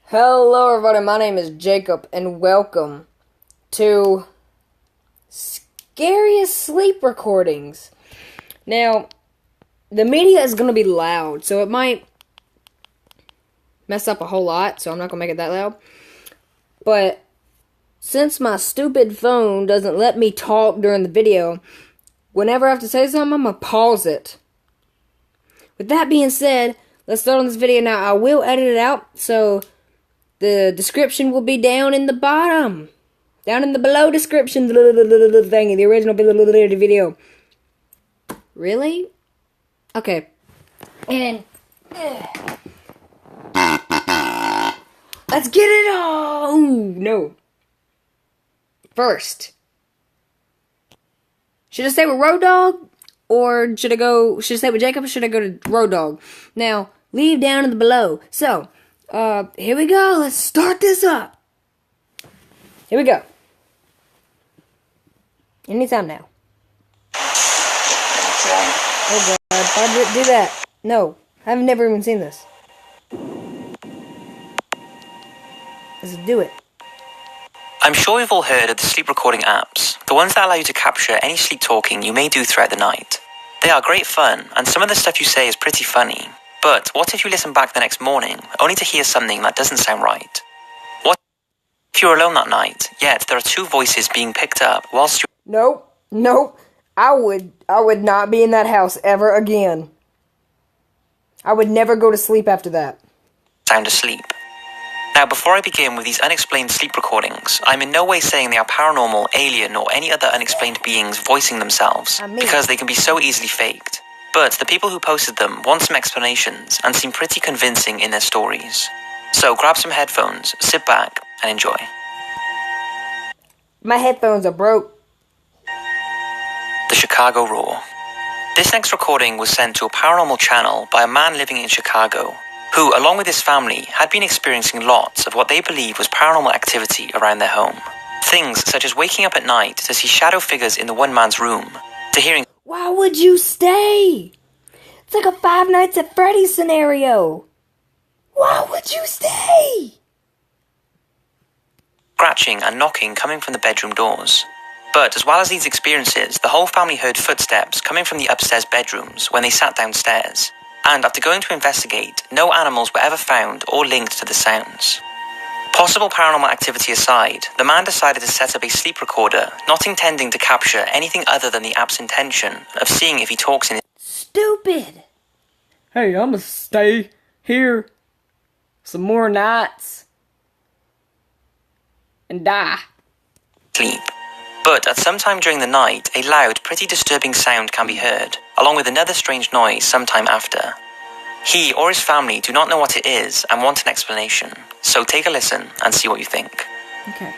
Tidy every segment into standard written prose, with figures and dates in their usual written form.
Hello everybody, my name is Jacob and welcome to Scariest Sleep Recordings. Now, the media is going to be loud, so it might mess up a whole lot, so I'm not going to make it that loud. But since my stupid phone doesn't let me talk during the video, whenever I have to say something, I'm going to pause it. With that being said, let's start on this video now. I will edit it out, so the description will be down in the bottom. Down in the below description, the little thingy, the original video. Really? Okay. And let's get it on. No. First, should I stay with Road Dog? Or should I stay with Jacob or should I go to Road Dog? Now, leave down in the below. So, here we go. Let's start this up. Here we go. Anytime now. Oh God, why did it do that? No, I've never even seen this. Let's do it. I'm sure you've all heard of the sleep recording apps, the ones that allow you to capture any sleep talking you may do throughout the night. They are great fun, and some of the stuff you say is pretty funny. But what if you listen back the next morning, only to hear something that doesn't sound right? What if you're alone that night, yet there are two voices being picked up whilst you're... Nope. I would not be in that house ever again. I would never go to sleep after that. ...sound asleep. Now, before I begin with these unexplained sleep recordings, I'm in no way saying they are paranormal, alien, or any other unexplained beings voicing themselves, because they can be so easily faked. But the people who posted them want some explanations and seem pretty convincing in their stories. So grab some headphones, sit back, and enjoy. My headphones are broke. The Chicago Roar. This next recording was sent to a paranormal channel by a man living in Chicago, who, along with his family, had been experiencing lots of what they believe was paranormal activity around their home. Things such as waking up at night to see shadow figures in the one man's room, to hearing... Why would you stay? It's like a Five Nights at Freddy's scenario. Why would you stay? Scratching and knocking coming from the bedroom doors. But as well as these experiences, the whole family heard footsteps coming from the upstairs bedrooms when they sat downstairs. And after going to investigate, no animals were ever found or linked to the sounds. Possible paranormal activity aside, the man decided to set up a sleep recorder, not intending to capture anything other than the app's intention of seeing if he talks in his... Stupid! Hey, I'ma stay here some more nights and die. ...sleep. But at some time during the night, a loud, pretty disturbing sound can be heard, along with another strange noise sometime after. He or his family do not know what it is and want an explanation, so take a listen and see what you think. Okay.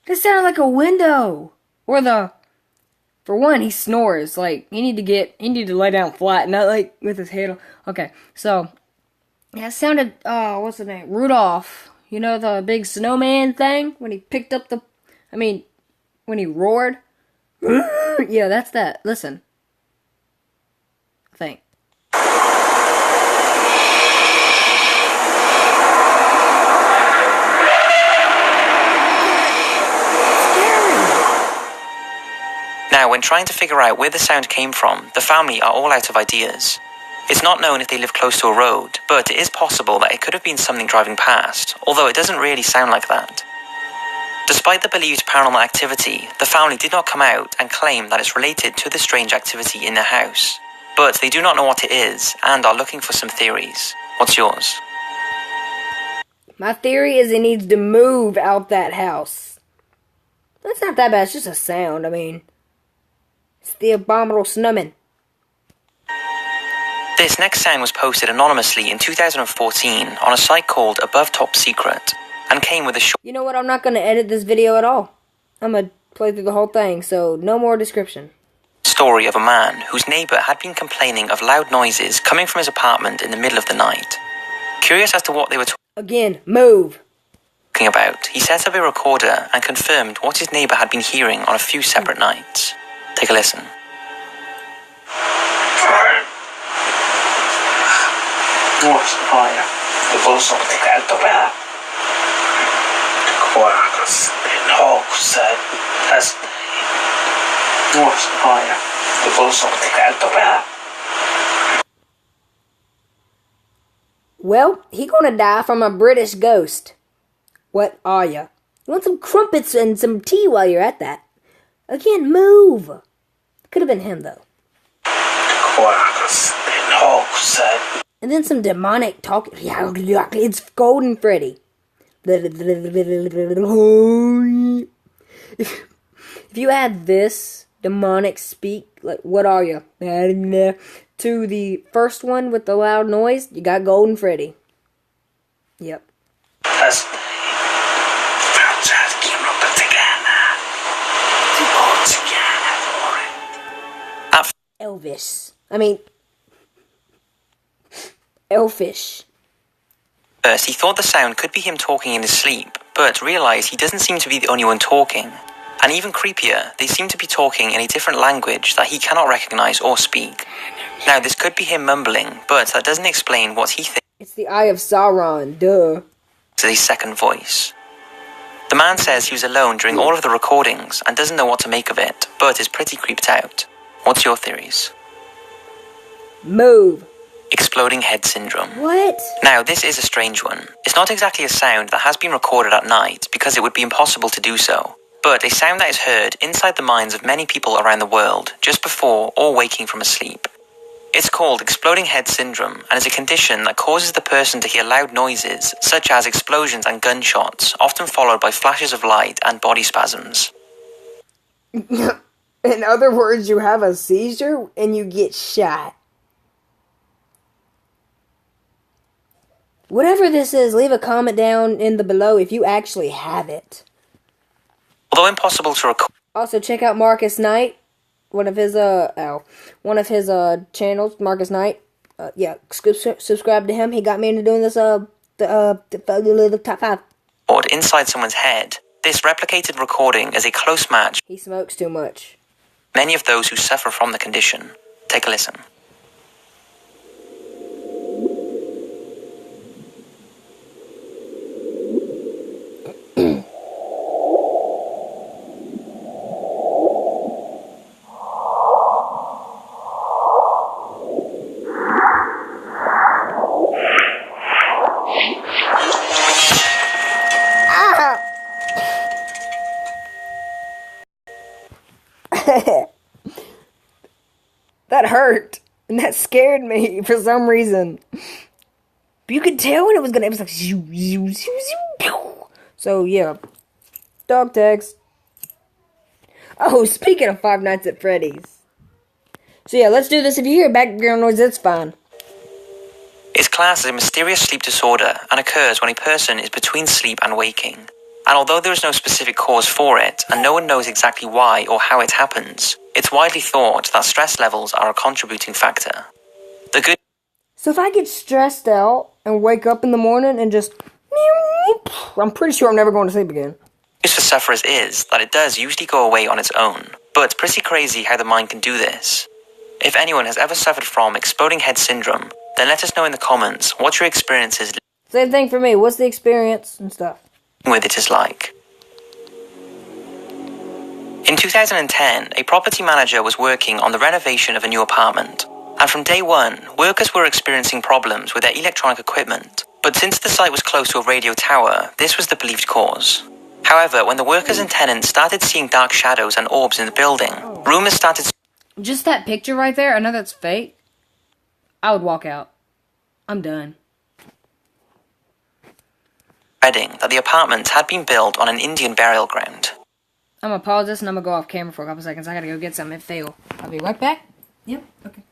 This sounded like a window. For one, he snores. Like, he need to lay down flat, not like with his head. Okay, so, yeah, it sounded, what's the name? Rudolph. You know the big snowman thing? When he picked up when he roared? Yeah, that's that. Listen. I think. Now, when trying to figure out where the sound came from, the family are all out of ideas. It's not known if they live close to a road, but it is possible that it could have been something driving past, although it doesn't really sound like that. Despite the believed paranormal activity, the family did not come out and claim that it's related to the strange activity in their house. But they do not know what it is, and are looking for some theories. What's yours? My theory is it needs to move out that house. That's not that bad, it's just a sound, it's the abominable snowman. This next sound was posted anonymously in 2014 on a site called Above Top Secret, and came with a short... You know what, I'm not going to edit this video at all. I'm going to play through the whole thing, so no more description. ...story of a man whose neighbour had been complaining of loud noises coming from his apartment in the middle of the night. Curious as to what they were Again, move. talking about, he set up a recorder and confirmed what his neighbour had been hearing on a few separate nights. Take a listen. Well, he gonna die from a British ghost. What are ya? You want some crumpets and some tea while you're at that? Again, move. Could have been him, though. And then some demonic talk. It's Golden Freddy. If you add this demonic speak, like, what are you? To the first one with the loud noise, you got Golden Freddy. Yep. Elvish. Elfish. First, he thought the sound could be him talking in his sleep, but realised he doesn't seem to be the only one talking. And even creepier, they seem to be talking in a different language that he cannot recognise or speak. Now, this could be him mumbling, but that doesn't explain what he thinks. It's the Eye of Sauron, duh. It's a second voice. The man says he was alone during all of the recordings and doesn't know what to make of it, but is pretty creeped out. What's your theories? Move. Exploding head syndrome. What? Now, this is a strange one. It's not exactly a sound that has been recorded at night because it would be impossible to do so, but a sound that is heard inside the minds of many people around the world just before or waking from a sleep. It's called exploding head syndrome and is a condition that causes the person to hear loud noises such as explosions and gunshots, often followed by flashes of light and body spasms. In other words, you have a seizure and you get shot. Whatever this is, leave a comment down in the below if you actually have it. Although impossible to record. Also, check out Marcus Knight, one of his channels, Marcus Knight. Subscribe to him. He got me into doing this the top 5. Inside someone's head. This replicated recording is a close match. He smokes too much. Many of those who suffer from the condition. Take a listen. That hurt. And that scared me for some reason. But you could tell when it was like zoo, zoo, zoo, zoo. So yeah. Dog tags. Oh, speaking of Five Nights at Freddy's. So yeah, let's do this. If you hear background noise, that's fine. It's classed as a mysterious sleep disorder and occurs when a person is between sleep and waking. And although there is no specific cause for it, and no one knows exactly why or how it happens, it's widely thought that stress levels are a contributing factor. So if I get stressed out and wake up in the morning and just... I'm pretty sure I'm never going to sleep again. News for sufferers is that it does usually go away on its own, but it's pretty crazy how the mind can do this. If anyone has ever suffered from exploding head syndrome, then let us know in the comments what your experience is. Same thing for me. What's the experience and stuff? With it is like. In 2010, a property manager was working on the renovation of a new apartment, and from day one, workers were experiencing problems with their electronic equipment, but since the site was close to a radio tower, this was the believed cause. However, when the workers and tenants started seeing dark shadows and orbs in the building, rumors started... Just that picture right there, I know that's fake. I would walk out. I'm done. ...spreading that the apartment had been built on an Indian burial ground. I'm gonna pause this and I'm gonna go off camera for a couple seconds. I gotta go get something and fail. I'll be right back. Yep, okay.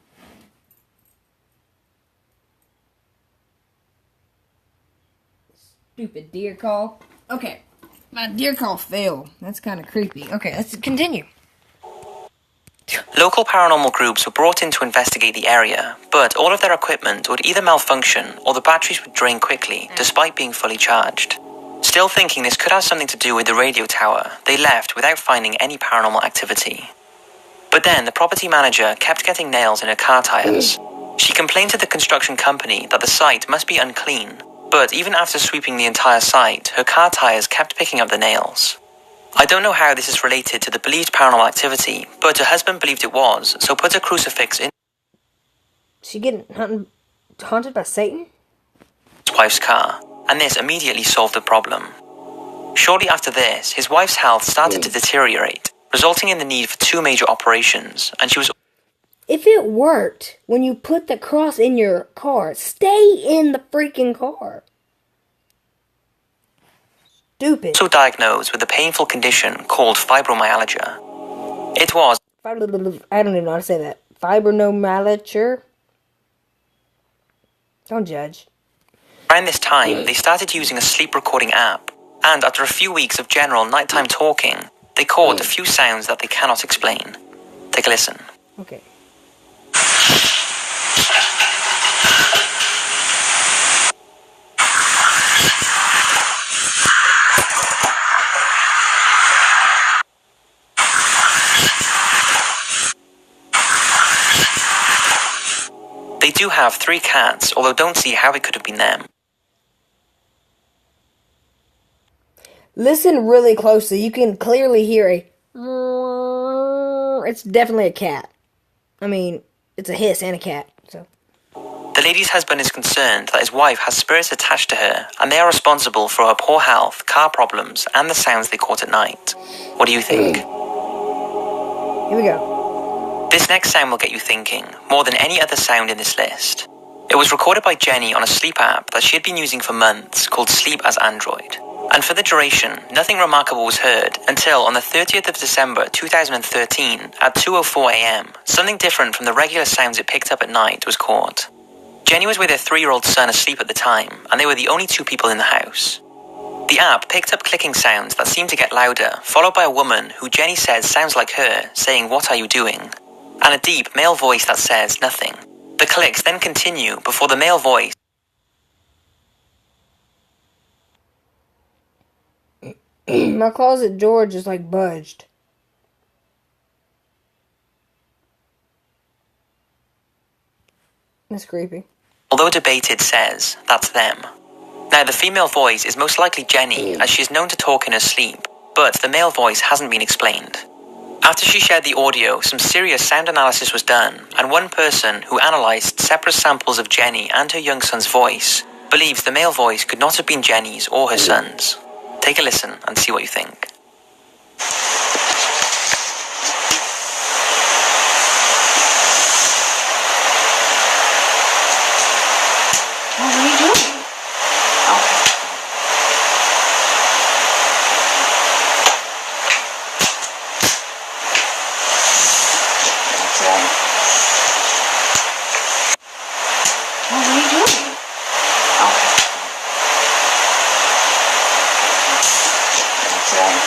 Stupid deer call. Okay, my deer call failed. That's kind of creepy. Okay, let's continue. Local paranormal groups were brought in to investigate the area, but all of their equipment would either malfunction or the batteries would drain quickly, despite being fully charged. Still, Still thinking this could have something to do with the radio tower, they left without finding any paranormal activity. But then the property manager kept getting nails in her car tires. She complained to the construction company that the site must be unclean, but even after sweeping the entire site, her car tires kept picking up the nails. I don't know how this is related to the believed paranormal activity, but her husband believed it was, so put a crucifix in She getting haunted by Satan? his wife's car, and this immediately solved the problem. Shortly after this, his wife's health started to deteriorate, resulting in the need for 2 major operations, and she was If it worked when you put the cross in your car, stay in the freaking car. Stupid. also diagnosed with a painful condition called fibromyalgia. It was, I don't even know how to say that. Fibromyalgia? Don't judge. around this time, they started using a sleep recording app, and after a few weeks of general nighttime talking, they caught a few sounds that they cannot explain. Take a listen. Okay. They do have 3 cats, although don't see how it could have been them. Listen really closely. You can clearly hear a... It's definitely a cat. I mean, it's a hiss and a cat, so... The lady's husband is concerned that his wife has spirits attached to her, and they are responsible for her poor health, car problems, and the sounds they caught at night. What do you think? Here we go. This next sound will get you thinking, more than any other sound in this list. It was recorded by Jenny on a sleep app that she had been using for months called Sleep as Android. And for the duration, nothing remarkable was heard until on the 30th of December 2013 at 2:04 a.m, something different from the regular sounds it picked up at night was caught. Jenny was with her 3-year-old son asleep at the time, and they were the only 2 people in the house. The app picked up clicking sounds that seemed to get louder, followed by a woman who Jenny says sounds like her, saying, "What are you doing?" and a deep male voice that says nothing. The clicks then continue before the male voice My closet George is like budged. That's creepy. although debated, says that's them. Now, the female voice is most likely Jenny, as she is known to talk in her sleep, but the male voice hasn't been explained. After she shared the audio, some serious sound analysis was done, and one person who analysed separate samples of Jenny and her young son's voice believes the male voice could not have been Jenny's or her son's. Take a listen and see what you think. What are you doing? Okay. That's right. What are you doing? Okay. That's right.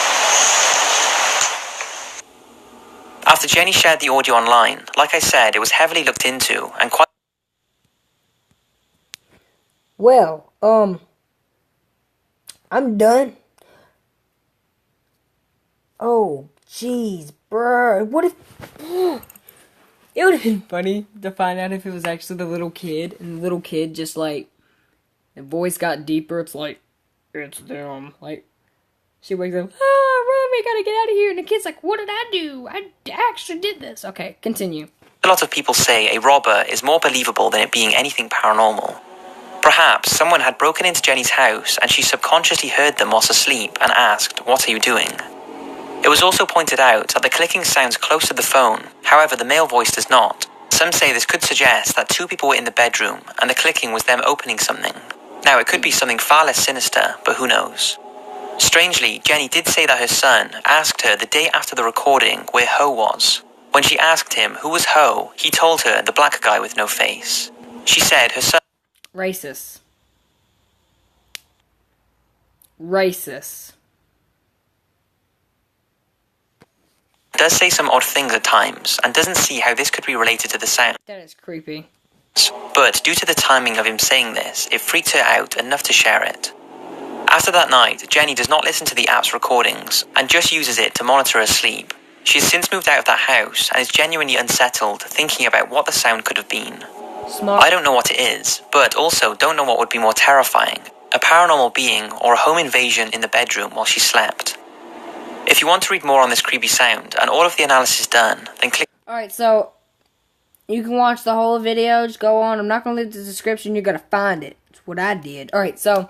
After Jenny shared the audio online, like I said, it was heavily looked into and quite... Well, I'm done. Oh, jeez, bruh. What if... It would have been funny to find out if it was actually the little kid, and the little kid just, like, the voice got deeper. It's like, it's them. Like, she wakes up, run, we gotta get out of here. And the kid's like, what did I do? I actually did this. Okay, continue. A lot of people say a robber is more believable than it being anything paranormal. Perhaps someone had broken into Jenny's house and she subconsciously heard them whilst asleep and asked, "What are you doing?" It was also pointed out that the clicking sounds close to the phone, however the male voice does not. Some say this could suggest that 2 people were in the bedroom and the clicking was them opening something. Now it could be something far less sinister, but who knows. Strangely, Jenny did say that her son asked her the day after the recording where Ho was. When she asked him who was Ho, he told her the black guy with no face. She said her son... Racist. Racist. does say some odd things at times, and doesn't see how this could be related to the sound. That is creepy. But due to the timing of him saying this, it freaked her out enough to share it. After After that night, Jenny does not listen to the app's recordings and just uses it to monitor her sleep. She has since moved out of that house and is genuinely unsettled, thinking about what the sound could have been. Smart. I don't know what it is, but also don't know what would be more terrifying, a paranormal being or a home invasion in the bedroom while she slept. If you want to read more on this creepy sound and all of the analysis done, then click... Alright, so you can watch the whole video. Just go on. I'm not going to leave the description. You're going to find it. It's what I did. Alright, so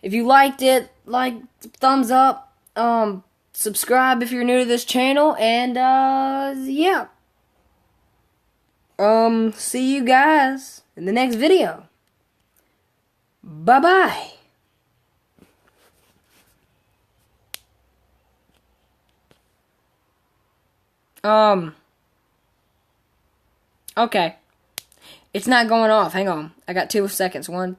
if you liked it, thumbs up. Subscribe if you're new to this channel. And, yeah. See you guys in the next video. Bye-bye. Okay. It's not going off. Hang on. I got 2 seconds. 1,